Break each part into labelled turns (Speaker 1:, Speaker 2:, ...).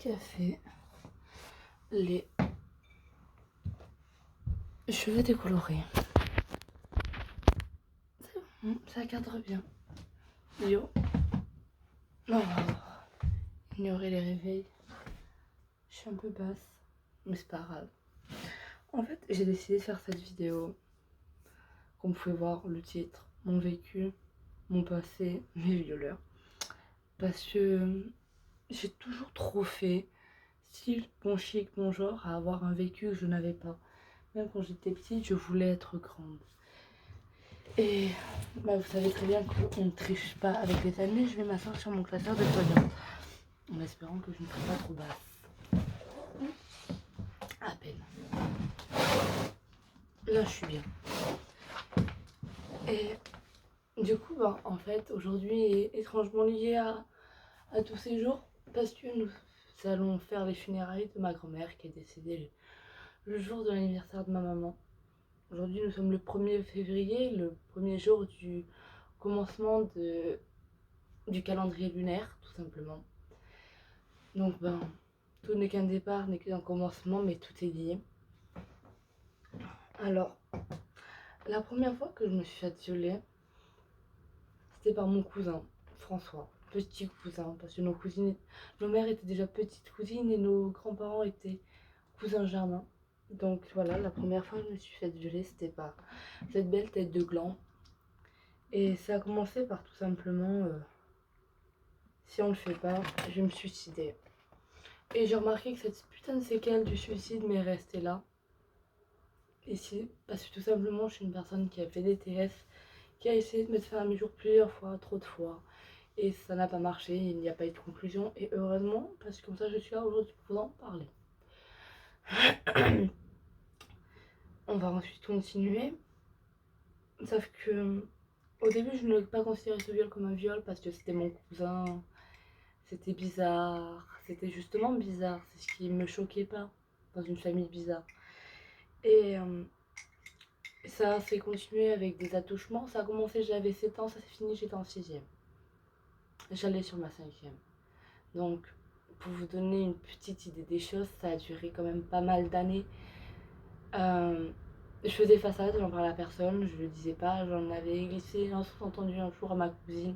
Speaker 1: café, les cheveux décolorés. C'est bon, ça cadre bien. Yo. Oh, ignorer les réveils. Je suis un peu basse, mais c'est pas grave. En fait, j'ai décidé de faire cette vidéo. Comme vous pouvez voir le titre, mon vécu, mon passé, mes violeurs. Parce que j'ai toujours trop fait style bon chic, bon genre à avoir un vécu que je n'avais pas. Même quand j'étais petite, je voulais être grande. Et bah, vous savez très bien qu'on ne triche pas avec les années. Je vais m'asseoir sur mon classeur de pognon en espérant que je ne serai pas trop basse. À peine. Là, je suis bien. Et du coup, bah, en fait, aujourd'hui est étrangement lié à tous ces jours parce que nous allons faire les funérailles de ma grand-mère qui est décédée le jour de l'anniversaire de ma maman. Aujourd'hui, nous sommes le 1er février, le premier jour du commencement du calendrier lunaire, tout simplement. Donc, ben, tout n'est qu'un départ, n'est qu'un commencement, mais tout est lié. Alors, la première fois que je me suis fait violer, c'était par mon cousin, François, petit cousin, parce que nos mères étaient déjà petites cousines et nos grands-parents étaient cousins germains. Donc voilà, la première fois que je me suis fait violer, c'était par cette belle tête de gland. Et ça a commencé par tout simplement, si on le fait pas, je vais me suicider. Et j'ai remarqué que cette putain de séquelle du suicide m'est restée là. Ici, parce que tout simplement, je suis une personne qui a fait des TS, qui a essayé de mettre fin à mes jours plusieurs fois, trop de fois. Et ça n'a pas marché, il n'y a pas eu de conclusion. Et heureusement, parce que comme ça, je suis là aujourd'hui pour en parler. On va ensuite continuer. Sauf que au début, je ne l'ai pas considéré ce viol comme un viol parce que c'était mon cousin. C'était bizarre. C'était justement bizarre. C'est ce qui me choquait pas dans une famille bizarre. Et ça s'est continué avec des attouchements. Ça a commencé, j'avais 7 ans, ça s'est fini, j'étais en 6e. J'allais sur ma 5e. Donc, pour vous donner une petite idée des choses, ça a duré quand même pas mal d'années. Je faisais façade, j'en parlais à personne, je le disais pas, j'en avais glissé un sous-entendu un jour à ma cousine,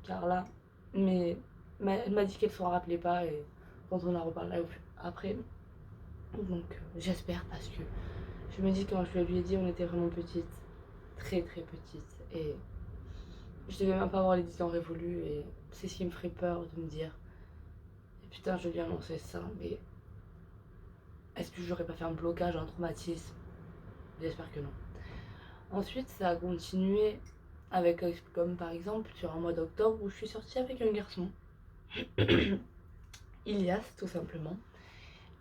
Speaker 1: Carla, mais elle m'a dit qu'elle s'en rappelait pas et quand on a reparlé après, donc j'espère parce que je me dis quand je lui ai dit on était vraiment petites, très très petites et je devais même pas avoir les 10 ans révolus et c'est ce qui me ferait peur de me dire et putain je lui ai annoncé ça mais est-ce que j'aurais pas fait un blocage, un traumatisme? J'espère que non. Ensuite, ça a continué avec, comme par exemple, sur un mois d'octobre où je suis sortie avec un garçon, Ilias, tout simplement,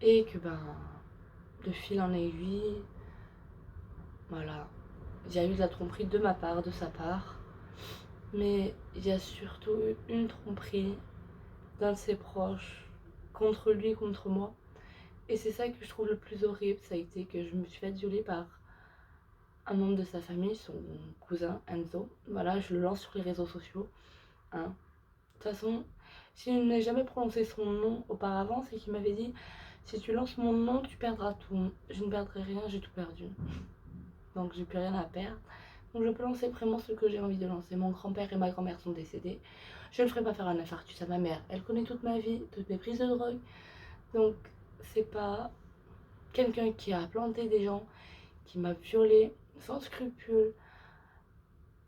Speaker 1: et que ben, de fil en aiguille, voilà, il y a eu de la tromperie de ma part, de sa part, mais il y a surtout eu une tromperie d'un de ses proches contre lui, contre moi, et c'est ça que je trouve le plus horrible, ça a été que je me suis fait violer par un membre de sa famille, son cousin Enzo. Voilà, je le lance sur les réseaux sociaux. Hein. De toute façon, si je n'ai jamais prononcé son nom auparavant, c'est qu'il m'avait dit si tu lances mon nom, tu perdras tout. Je ne perdrai rien, j'ai tout perdu. Donc j'ai plus rien à perdre. Donc je peux lancer vraiment ce que j'ai envie de lancer. Mon grand-père et ma grand-mère sont décédés. Je ne ferai pas faire un infarctus à ma mère. Elle connaît toute ma vie, toutes mes prises de drogue. Donc c'est pas quelqu'un qui a planté des gens, qui m'a violée sans scrupule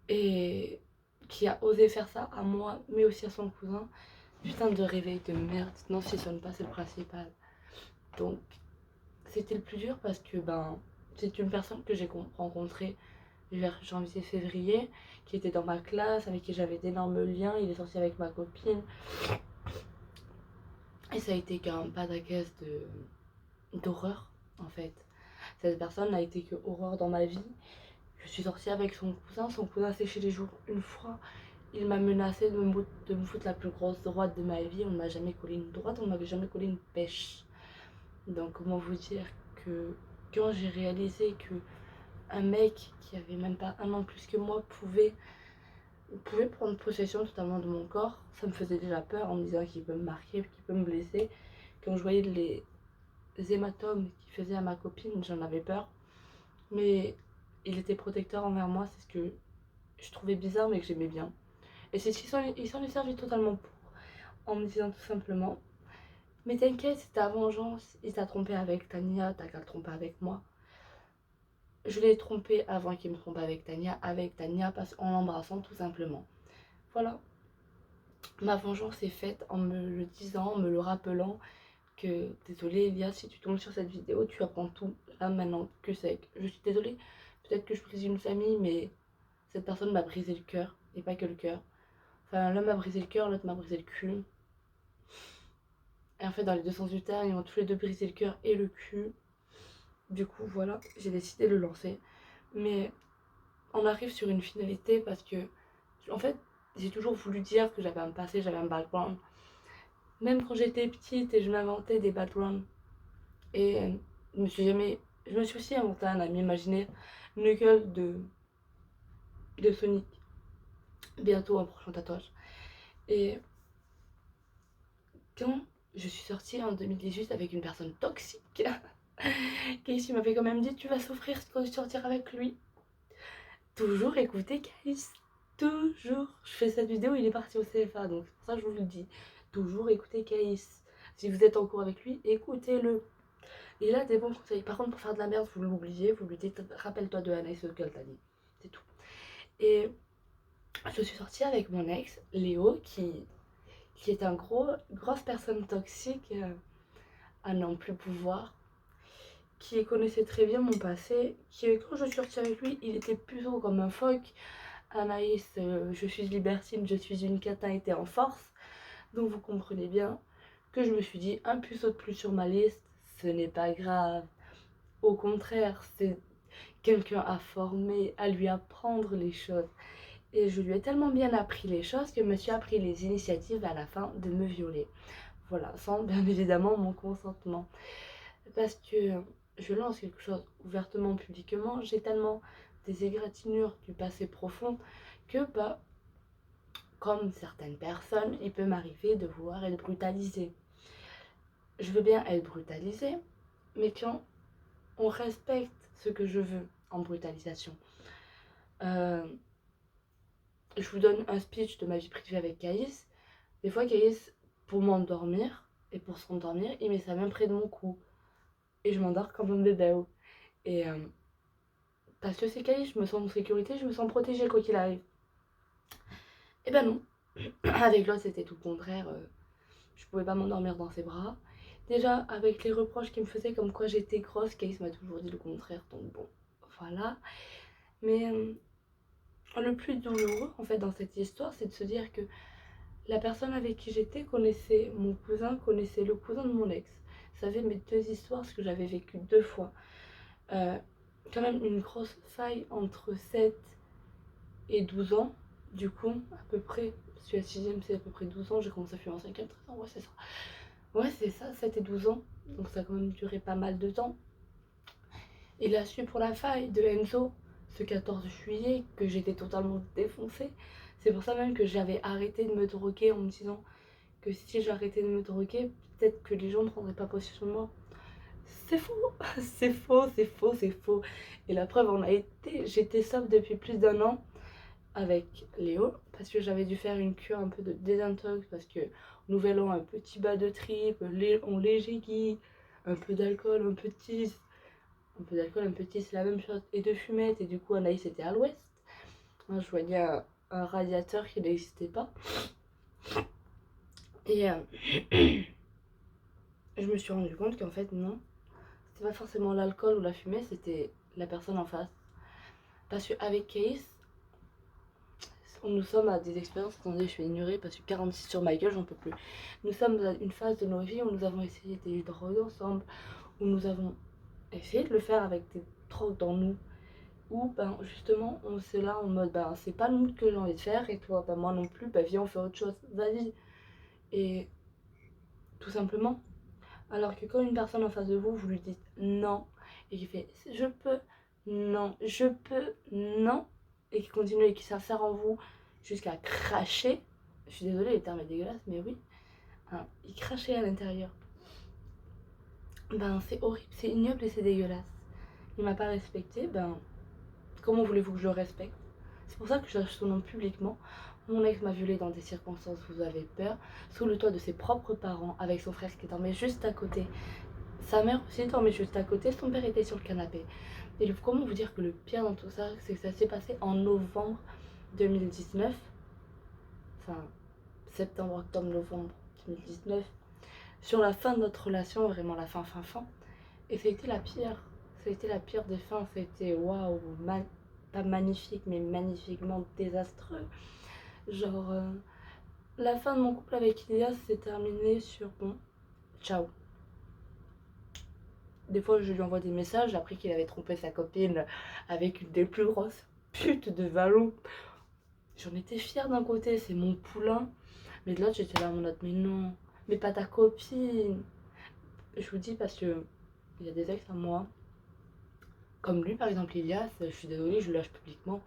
Speaker 1: et qui a osé faire ça à moi, mais aussi à son cousin. Putain de réveil de merde. Non, s'il sonne pas, c'est le principal. Donc, c'était le plus dur parce que ben, c'est une personne que j'ai rencontrée vers janvier-février, qui était dans ma classe, avec qui j'avais d'énormes liens. Il est sorti avec ma copine. Et ça a été qu'un pataquès d'horreur, en fait. Cette personne n'a été que horreur dans ma vie. Je suis sortie avec son cousin a séché les jours une fois. Il m'a menacé de me foutre la plus grosse droite de ma vie. On ne m'a jamais collé une droite, on ne m'avait jamais collé une pêche. Donc comment vous dire que quand j'ai réalisé que un mec qui avait même pas un an de plus que moi pouvait prendre possession totalement de mon corps, ça me faisait déjà peur en me disant qu'il peut me marquer, qu'il peut me blesser, quand je voyais les hématomes qu'il faisait à ma copine, j'en avais peur. Mais il était protecteur envers moi, c'est ce que je trouvais bizarre mais que j'aimais bien. Et c'est ce qu'il s'en est servi totalement pour, en me disant tout simplement: mais t'inquiète, c'est ta vengeance, il t'a trompé avec Tania, t'as qu'à le tromper avec moi. Je l'ai trompé avant qu'il me trompe avec Tania en l'embrassant tout simplement. Voilà, ma vengeance est faite en me le disant, en me le rappelant que désolée Elia, si tu tombes sur cette vidéo, tu apprends tout là maintenant que c'est. Je suis désolée, peut-être que je brise une famille, mais cette personne m'a brisé le cœur, et pas que le cœur. Enfin, l'un m'a brisé le cœur, l'autre m'a brisé le cul. Et en fait, dans les deux sens du terme, ils m'ont tous les deux brisé le cœur et le cul. Du coup, voilà, j'ai décidé de le lancer. Mais on arrive sur une finalité parce que, en fait, j'ai toujours voulu dire que j'avais un passé, j'avais un background. Même quand j'étais petite et je m'inventais des backgrounds. Et je me suis aussi inventé un ami imaginaire, Knuckles de Sonic. Bientôt un prochain tatouage. Et quand je suis sortie en 2018 avec une personne toxique, Casey m'avait quand même dit: tu vas souffrir quand tu sortiras avec lui. Toujours écouter Caïs. Toujours. Je fais cette vidéo, il est parti au CFA, donc c'est pour ça que je vous le dis. Toujours écouter Caïs. Si vous êtes en cours avec lui, écoutez-le. Et là, des bons conseils. Par contre, pour faire de la merde, vous l'oubliez, vous lui dites: rappelle-toi de Anaïs Goltani. C'est tout. Et je suis sortie avec mon ex, Léo, qui est un grosse personne toxique à n'en plus pouvoir, qui connaissait très bien mon passé, qui quand je suis sortie avec lui, il était plutôt comme un phoque. Anaïs, je suis libertine, je suis une cata, était en force. Donc vous comprenez bien que je me suis dit: un puceau de plus sur ma liste, ce n'est pas grave. Au contraire, c'est quelqu'un à former, à lui apprendre les choses. Et je lui ai tellement bien appris les choses que monsieur a pris les initiatives à la fin de me violer. Voilà, sans bien évidemment mon consentement. Parce que je lance quelque chose ouvertement, publiquement, j'ai tellement des égratignures du passé profond que, bah, comme certaines personnes, il peut m'arriver de vouloir être brutalisée. Je veux bien être brutalisée, mais quand on respecte ce que je veux en brutalisation. Je vous donne un speech de ma vie privée avec Caïs. Des fois, Caïs, pour m'endormir et pour s'endormir, il met sa main près de mon cou. Et je m'endors comme un bébé. Et parce que c'est Caïs, je me sens en sécurité, je me sens protégée quoi qu'il arrive. Et ben non. Avec l'autre, c'était tout le contraire. Je pouvais pas m'endormir dans ses bras. Déjà, avec les reproches qu'il me faisait comme quoi j'étais grosse, Caïs m'a toujours dit le contraire. Donc bon, voilà. Mais le plus douloureux, en fait, dans cette histoire, c'est de se dire que la personne avec qui j'étais connaissait mon cousin, connaissait le cousin de mon ex. Savait mes deux histoires, ce que j'avais vécu deux fois. Quand même une grosse faille entre 7 et 12 ans. Du coup, à peu près, je suis à 6ème, c'est à peu près 12 ans. J'ai commencé à fumer en 5ème, 13 ans, ouais, c'est ça. Ouais, c'est ça, 7 et 12 ans. Donc ça a quand même duré pas mal de temps. Il a su pour la faille de Enzo, ce 14 juillet, que j'étais totalement défoncée. C'est pour ça même que j'avais arrêté de me droguer en me disant que si j'arrêtais de me droguer, peut-être que les gens ne prendraient pas possession de moi. C'est faux, c'est faux, c'est faux, c'est faux. Et la preuve en a été, j'étais sobre depuis plus d'1 an avec Léo, parce que j'avais dû faire une cure un peu de désintox, parce que nouvel an, un petit bas de trip, on léger gui, un peu d'alcool, un peu de tease. Un peu d'alcool, un peu de tease, c'est la même chose, et de fumette, et du coup Anaïs était à l'ouest. Moi, je voyais un radiateur qui n'existait pas. Et je me suis rendu compte qu'en fait, non, c'était pas forcément l'alcool ou la fumée, c'était la personne en face. Parce qu'avec Case, nous sommes à des expériences. Attendez, je vais ignorer parce que 46 sur ma gueule, j'en peux plus. Nous sommes à une phase de nos vies où nous avons essayé des drogues ensemble, où nous avons essayé de le faire avec des drogues dans nous. Où ben justement, on c'est là en mode ben c'est pas le mood que j'ai envie de faire et toi, ben moi non plus, ben viens on fait autre chose, vas-y. Et tout simplement. Alors que quand une personne en face de vous, vous lui dites non, et qui fait je peux, non, je peux, non, et qui continue et qui s'insère en vous jusqu'à cracher, je suis désolée, les termes est dégueulasse, mais oui, hein, il crachait à l'intérieur. Ben c'est horrible, c'est ignoble et c'est dégueulasse. Il m'a pas respecté, ben comment voulez-vous que je le respecte? C'est pour ça que je lâche son nom publiquement. Mon ex m'a violée dans des circonstances, vous avez peur, sous le toit de ses propres parents, avec son frère qui dormait juste à côté. Sa mère aussi dormait juste à côté, son père était sur le canapé. Et comment vous dire que le pire dans tout ça, c'est que ça s'est passé en novembre 2019, enfin septembre, octobre, novembre 2019, sur la fin de notre relation, vraiment la fin. Et c'était la pire. C'était la pire des fins. C'était waouh, pas magnifique, mais magnifiquement désastreux. Genre, la fin de mon couple avec Ilias s'est terminée sur bon, ciao. Des fois, je lui envoie des messages après qu'il avait trompé sa copine avec une des plus grosses putes de Vallon. J'en étais fière d'un côté, c'est mon poulain. Mais de l'autre, j'étais là en mode, mais non, mais pas ta copine. Je vous dis parce que il y a des ex à moi, comme lui par exemple, Ilias, je suis désolée, je le lâche publiquement.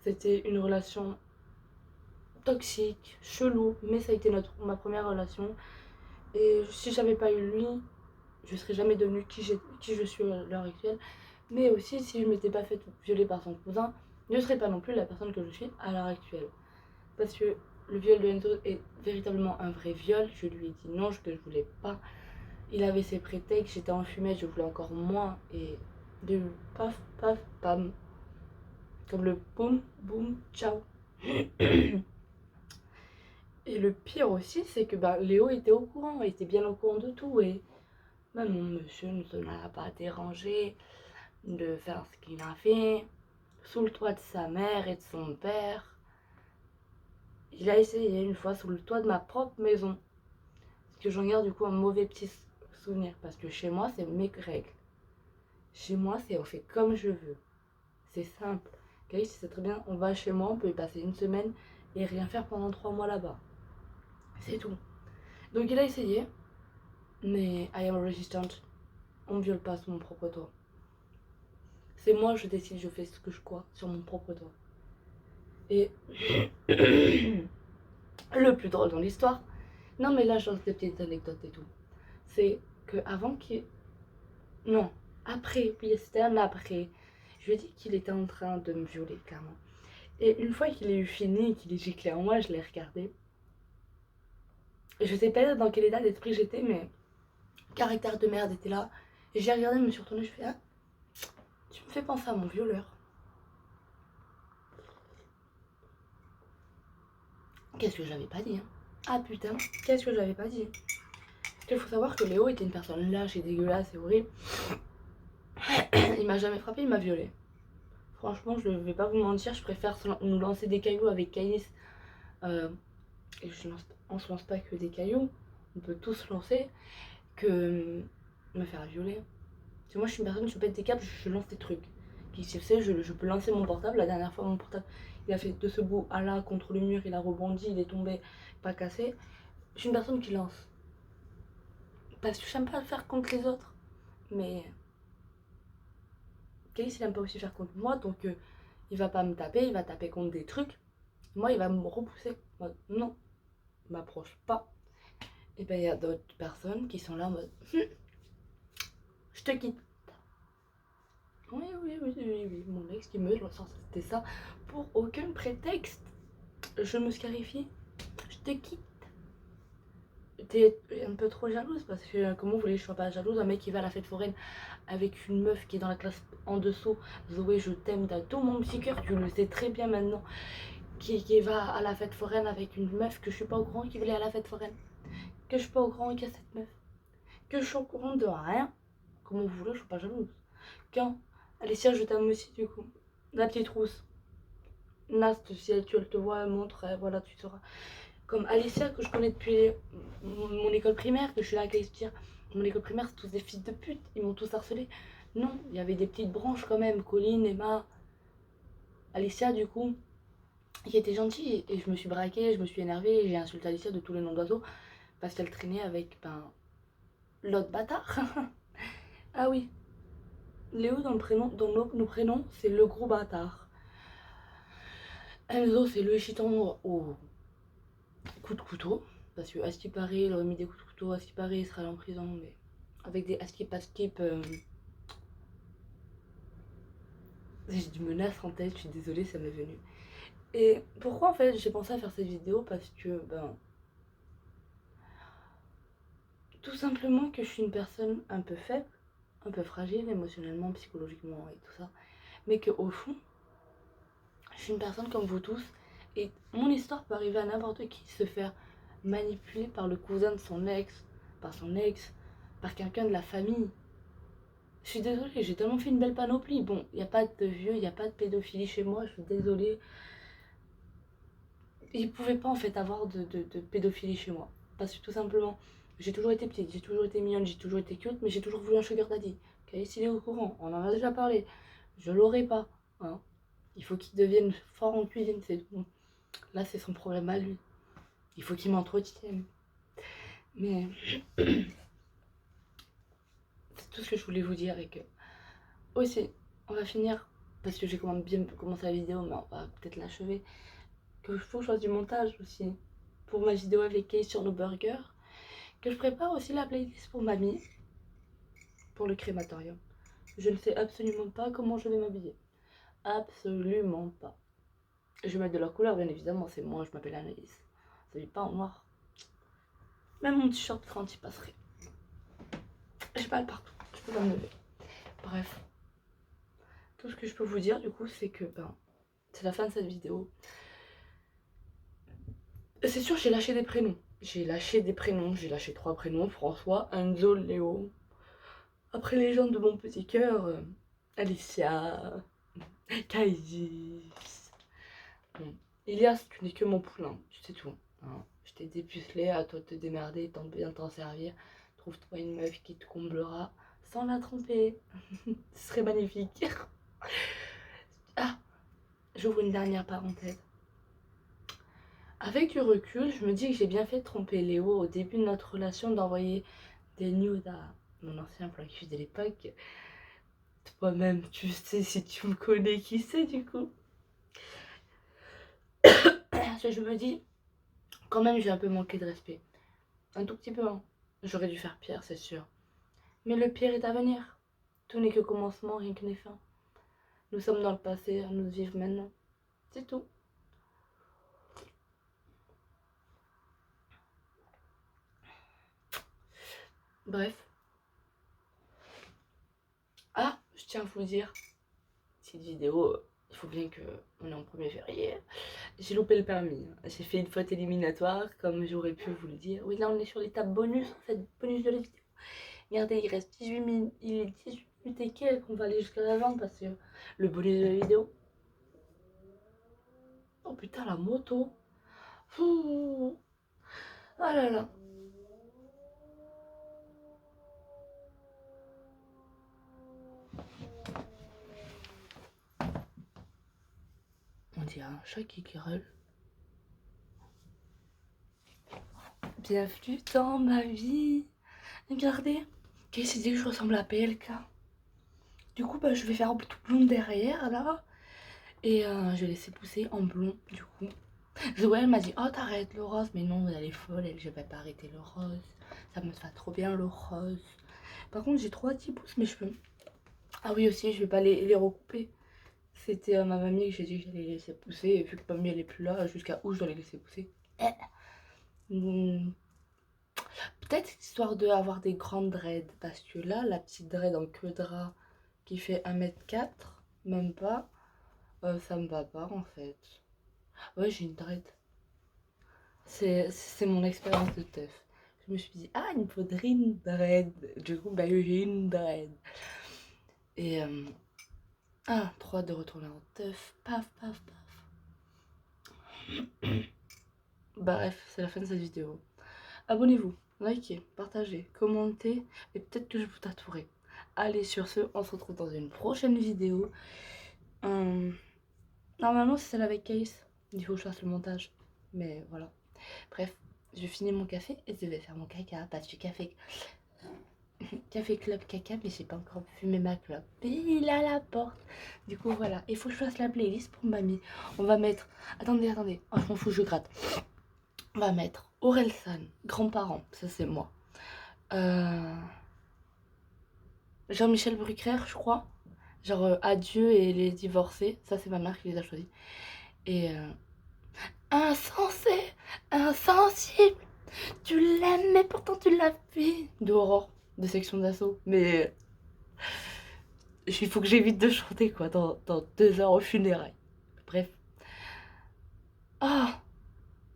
Speaker 1: C'était une relation toxique, chelou, mais ça a été ma première relation. Et si j'avais pas eu lui, je serais jamais devenue qui je suis à l'heure actuelle. Mais aussi, si je m'étais pas fait violer par son cousin, je ne serais pas non plus la personne que je suis à l'heure actuelle. Parce que le viol de Enzo est véritablement un vrai viol. Je lui ai dit non, que je voulais pas. Il avait ses prétextes, j'étais en fumette, je voulais encore moins. Et de paf, paf, pam. Comme le boum, boum, ciao. Et le pire aussi, c'est que bah, Léo était au courant, il était bien au courant de tout. Et même mon monsieur ne se l'a pas dérangé de faire ce qu'il a fait, sous le toit de sa mère et de son père. Il a essayé une fois sous le toit de ma propre maison. Parce que j'en garde du coup un mauvais petit souvenir. Parce que chez moi, c'est mes règles. Chez moi, c'est on fait comme je veux. C'est simple. Caïs, c'est très bien, on va chez moi, on peut y passer une semaine et rien faire pendant 3 mois là-bas. C'est tout. Donc il a essayé, mais I am resistant. On me viole pas sur mon propre toit. C'est moi, je décide, je fais ce que je crois sur mon propre toit. Et le plus drôle dans l'histoire, non mais là je lance des petites anecdotes et tout, c'est que avant qu'il... Non, après, oui c'était un après, je lui ai dit qu'il était en train de me violer clairement. Et une fois qu'il a eu fini, qu'il est giclé en moi, je l'ai regardé. Je sais pas dans quel état d'esprit j'étais, mais caractère de merde était là. Et j'ai regardé, je me suis retournée, je fais ah, tu me fais penser à mon violeur. Qu'est-ce que j'avais pas dit hein. Ah putain, qu'est-ce que j'avais pas dit. Il faut savoir que Léo était une personne lâche et dégueulasse et horrible. Il m'a jamais frappé, il m'a violé. Franchement, je vais pas vous mentir, je préfère nous lancer des cailloux avec Caïs. Et on se lance pas que des cailloux, on peut tous lancer, que me faire violer. Si moi je suis une personne, je pète des câbles, je lance des trucs. Qui se sait, je peux lancer mon portable. La dernière fois, mon portable, il a fait de ce bout à là contre le mur, il a rebondi, il est tombé, pas cassé. Je suis une personne qui lance. Parce que j'aime pas le faire contre les autres. Mais Caïs, il aime pas aussi faire contre moi, donc il va pas me taper, il va taper contre des trucs. Moi, il va me repousser. Moi, non, m'approche pas. Et ben il y a d'autres personnes qui sont là en mode je te quitte. Oui, mon ex qui me c'était ça pour aucun prétexte. Je me scarifie, je te quitte. T'es un peu trop jalouse parce que comment vous voulez que je sois pas jalouse, un mec qui va à la fête foraine avec une meuf qui est dans la classe en dessous. Zoé, je t'aime d'un tout mon petit cœur, tu le sais très bien maintenant. Qui va à la fête foraine avec une meuf que je suis pas au courant qui voulait à la fête foraine. Que je suis pas au courant qu'il y a cette meuf. Que je suis au courant de rien. Comment vous voulez, je suis pas jalouse. Quand Alicia, je t'aime aussi du coup. La petite rousse. Nast, si elle, te voit, elle montre, voilà, tu sauras. Comme Alicia, que je connais depuis mon école primaire, que je suis là avec les tirs. Mon école primaire, c'est tous des fils de pute, ils m'ont tous harcelé. Non, il y avait des petites branches quand même. Colline, Emma, Alicia, du coup, qui était gentille. Et je me suis braquée, je me suis énervée, j'ai insulté Alicia de tous les noms d'oiseaux parce qu'elle traînait avec l'autre bâtard. Ah oui, Léo dans le prénom, dans nos prénoms, c'est le gros bâtard. Enzo, c'est le chiton au coup de couteau. Parce que à ce qui paraît, il aurait mis des coups de couteau, à ce qui paraît, il sera allé en prison. Mais avec des skip à skip. J'ai du menace en tête, je suis désolée, ça m'est venu. Et pourquoi en fait j'ai pensé à faire cette vidéo? Parce que tout simplement que je suis une personne un peu faible, un peu fragile émotionnellement, psychologiquement et tout ça. Mais qu'au fond, je suis une personne comme vous tous. Et mon histoire peut arriver à n'importe qui, se faire manipuler par le cousin de son ex, par son ex, par quelqu'un de la famille. Je suis désolée, j'ai tellement fait une belle panoplie. Bon, il n'y a pas de vieux, il n'y a pas de pédophilie chez moi, je suis désolée. Il ne pouvait pas en fait avoir de pédophilie chez moi. Parce que tout simplement, j'ai toujours été petite, j'ai toujours été mignonne, j'ai toujours été cute, mais j'ai toujours voulu un sugar daddy. Caïs, il est au courant, on en a déjà parlé. Je l'aurai pas. Hein. Il faut qu'il devienne fort en cuisine, c'est tout. Là, c'est son problème à lui. Il faut qu'il m'entretienne. Mais c'est tout ce que je voulais vous dire et que aussi, on va finir, parce que j'ai quand même bien commencé la vidéo, mais on va peut-être l'achever, que faut que je fasse du montage aussi pour ma vidéo avec Kay sur nos burgers, que je prépare aussi la playlist pour mamie, pour le crématorium. Je ne sais absolument pas comment je vais m'habiller. Absolument pas. Je vais mettre de la couleur, bien évidemment, c'est moi, je m'appelle Anaïs. Ça n'est pas en noir. Même mon t-shirt quand il passerait. J'ai mal partout, je peux pas me lever. Bref. Tout ce que je peux vous dire du coup, c'est que c'est la fin de cette vidéo. C'est sûr, j'ai lâché des prénoms. J'ai lâché 3 prénoms, François, Enzo, Léo. Après les gens de mon petit cœur, Alicia, Kaïdis. Bon. Ilias, tu n'es que mon poulain, tu sais tout. Hein. Je t'ai dépucelé, à toi de te démerder, tant bien t'en servir. Trouve-toi une meuf qui te comblera sans la tromper. Ce serait magnifique. Ah, j'ouvre une dernière parenthèse. Avec du recul, je me dis que j'ai bien fait de tromper Léo au début de notre relation, d'envoyer des nudes à mon ancien plan cul de l'époque. Toi-même, tu sais, si tu me connais, qui c'est du coup. Je me dis, quand même, j'ai un peu manqué de respect. Un tout petit peu, hein. J'aurais dû faire pire, c'est sûr. Mais le pire est à venir. Tout n'est que commencement, rien que n'est fin. Nous sommes dans le passé, à nous vivre maintenant. C'est tout. Bref. Ah, je tiens à vous dire, cette vidéo, il faut bien que on est en 1er février. J'ai loupé le permis. J'ai fait une faute éliminatoire, comme j'aurais pu vous le dire. Oui, là, on est sur l'étape bonus, en fait, bonus de la vidéo. Regardez, il reste 18 minutes, il est 18 minutes et quelques, on va aller jusqu'à la vente parce que le bonus de la vidéo. Oh putain, la moto. Ouh. Ah là là. On dirait un chat qui gueule. Bienvenue dans ma vie. Regardez. Qu'est-ce qu'il dit que je ressemble à PLK? Du coup, je vais faire un tout blond derrière là. Et je vais laisser pousser en blond du coup. Zoé elle m'a dit, oh t'arrêtes le rose. Mais non, elle est folle, je vais pas arrêter le rose. Ça me va trop bien le rose. Par contre, j'ai 3 petits pouces mes cheveux. Ah oui aussi, je vais pas les recouper. C'était à ma mamie que j'ai dit que j'allais les laisser pousser. Et vu que mamie elle est plus là, jusqu'à où je dois les laisser pousser. Peut-être histoire d'avoir des grandes dreads. Parce que là, la petite dread en queue de rat qui fait 1m4, même pas, ça me va pas en fait. Ouais, j'ai une dread. C'est mon expérience de teuf. Je me suis dit, ah, il me faudrait une dread. Du coup, j'ai une dread. Et, trop hâte de retourner en teuf. Paf, paf, paf. Bref, c'est la fin de cette vidéo. Abonnez-vous, likez, partagez, commentez. Et peut-être que je vous tatouerai. Allez, sur ce, on se retrouve dans une prochaine vidéo. Normalement, c'est celle avec Case. Il faut que je fasse le montage. Mais voilà. Bref, je finis mon café et je vais faire mon caca. Parce que café club caca, mais j'ai pas encore fumé ma clope. Et il est à la porte. Du coup, voilà. Il faut que je fasse la playlist pour mamie. On va mettre... Attendez. Oh, je m'en fous, je gratte. On va mettre Orelsan, grands-parents. Ça, c'est moi. Jean-Michel Bruckner, je crois. Genre Adieu et les divorcés. Ça, c'est ma mère qui les a choisis. Et insensé, insensible, tu l'aimes, mais pourtant tu l'as fait. De Aurore, de Section d'Assaut. Mais il faut que j'évite de chanter, quoi, dans 2 heures au funérailles. Bref. Ah,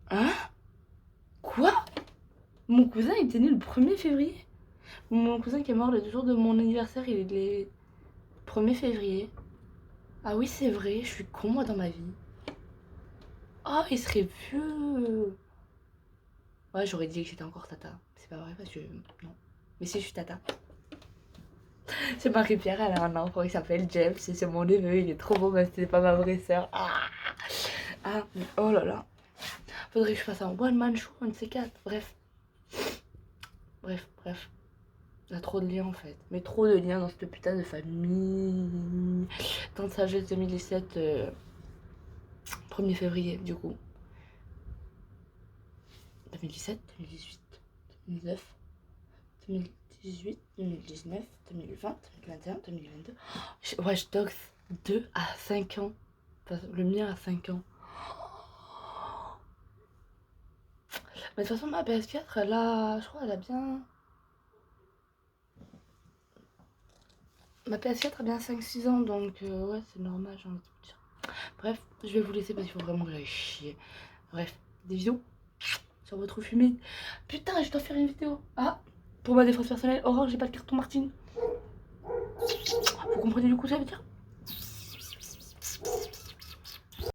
Speaker 1: hein? Quoi? Mon cousin il était né le 1er février. Mon cousin qui est mort le jour de mon anniversaire, il est le 1er février. Ah oui, c'est vrai, je suis con, moi, dans ma vie. Ah, il serait vieux. Ouais, j'aurais dit que j'étais encore tata. C'est pas vrai parce que... Non. Mais si, je suis tata. C'est Marie-Pierre, elle a un enfant, il s'appelle James, et c'est mon neveu, il est trop beau, même si c'est pas ma vraie sœur. Mais oh là là. Faudrait que je fasse un one-man show, un de ces quatre. Bref. Il y a trop de liens en fait. Mais trop de liens dans cette putain de famille. Temps de sagesse 2017, 1er février, du coup. 2017, 2018, 2019, 2018, 2019, 2020, 2021, 2022. Watch Dogs 2 à 5 ans. Enfin, le mien à 5 ans. Mais de toute façon, ma PS4, elle a... Je crois elle a bien... Ma PS4 a bien 5-6 ans, donc ouais, c'est normal, j'ai envie de vous dire. Bref, je vais vous laisser parce qu'il faut vraiment que j'aille chier. Bref, des bisous sur votre fumée. Putain, je dois faire une vidéo. Ah, pour ma défense personnelle, Orange, j'ai pas de carton Martine. Vous comprenez du coup ça veut dire?